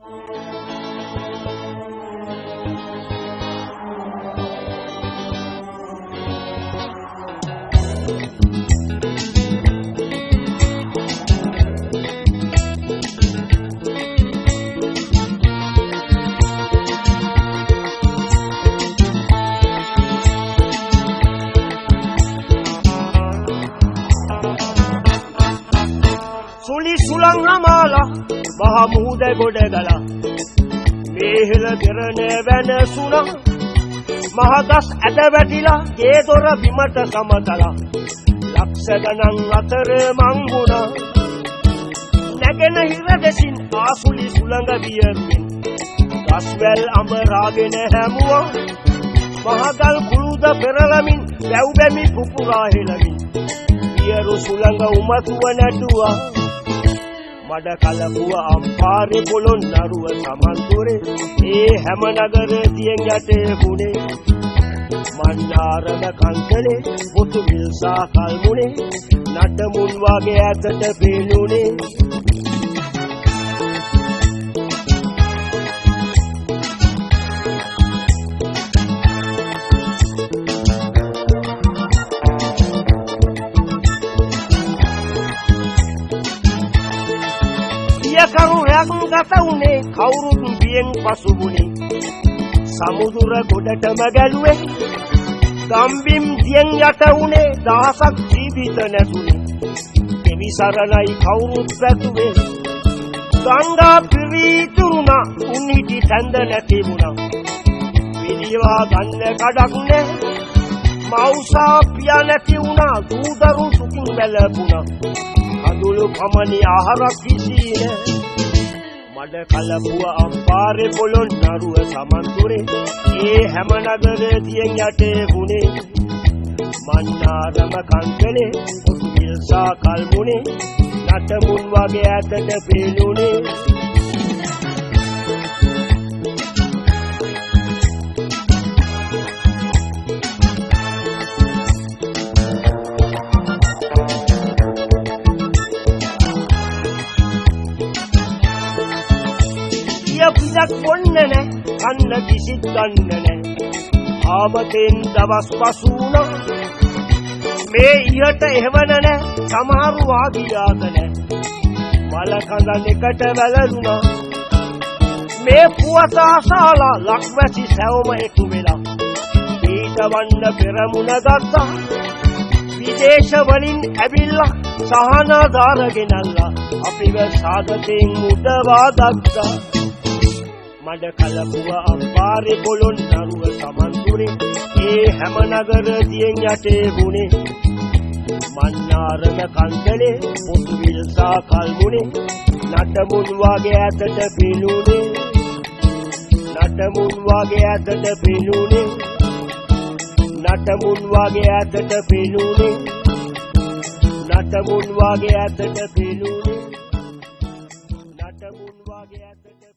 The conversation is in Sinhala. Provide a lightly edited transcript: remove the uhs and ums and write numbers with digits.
සුලි සුලං නමාලා මහ මුහුද ගොඩගලා මේහෙල දෙරණ වෙනසුණා මහ ගස් ඇද වැටිලා ගේ දොර බිමට සමතලා ලක්ෂ ගණන් අතර මංගුණා නැගෙන හිර දෙසින් ආසුලි සුළඟ වියමින් ගස්වැල් අඹරාගෙන හැමුවා මහගල් කුළුද පෙරළමින් වැව් බැමි පුපුරා හෙළමින් පියරු සුළඟ උමතුව නැටුවා මඩ කලපුව අම්පාරේ පොළොන්නරුව සමන්තුරේ ඒ හැම නගර තියෙන් යටේ පුනේ මන්නාරම කන්තලේ පොතු විල්සා කල්මුනේ නටමුන් වගේ ඇතට පේනුනේ කරුණක් ගත උනේ කවුරුත් බියෙන් පසුබුනේ සමුදුර ගොඩටම ගැලුවේ ගම්බිම් දියෙන් යට උනේ දහසක් ජීවිත නැතුනේ දෙවිසරණයි කවුරුත් වැතුවේ ගංගා පිරිතුරුණා උන්හිටි තැන්ද නැති වුණා පිළිවා ගන්න කඩක් නැ මවුසා පියා නැති වුණා දූදරු සුකින් වැළපුණා අඳුළු පමණි ආහාරක් කිසි නැ මඩ කලපුව අම්පාරේ පොළොන්නරුව සමන්තුරේ ඒ හැම නගර තියෙන් යටේ පුනේ මන්නාරම කන්තලේ පොතු විල්සා කල්මුනේ නටමුන් වගේ ඇතට පේනුනේ පිටක් බොන්නේ නැ කන්න කිසිත් ගන්න නැ ආමතෙන් දවස් පසුණා මේ ඉහට එහෙවන නැ සමහරු ආදියාත නැ මල කඳන් එකට වැළලුණා මේ පුවත අසාලා ලක්වැසි සැවම එකු වෙලා ඊටවන්න පෙරමුණ ගත්තා විදේශ වලින් ඇවිල්ලා සහනාධාර ගෙනල්ලා අපිව සාගතෙන් මුදවා දත්තා මඩ කලපුව අම්පාරේ පොළොන්නරුව සමන්තුරේ ඒ හැම නගර තියෙන් යටේ වුනේ මන්නාරම කන්තලේ පොතු විල්සා කල්මුනේ නටමුන් වගේ ඇතට පේනුනේ නටමුන් වගේ ඇතට පේනුනේ නටමුන් වගේ ඇතට පේනුනේ නටමුන් වගේ ඇතට පේනුනේ නටමුන් වගේ ඇතට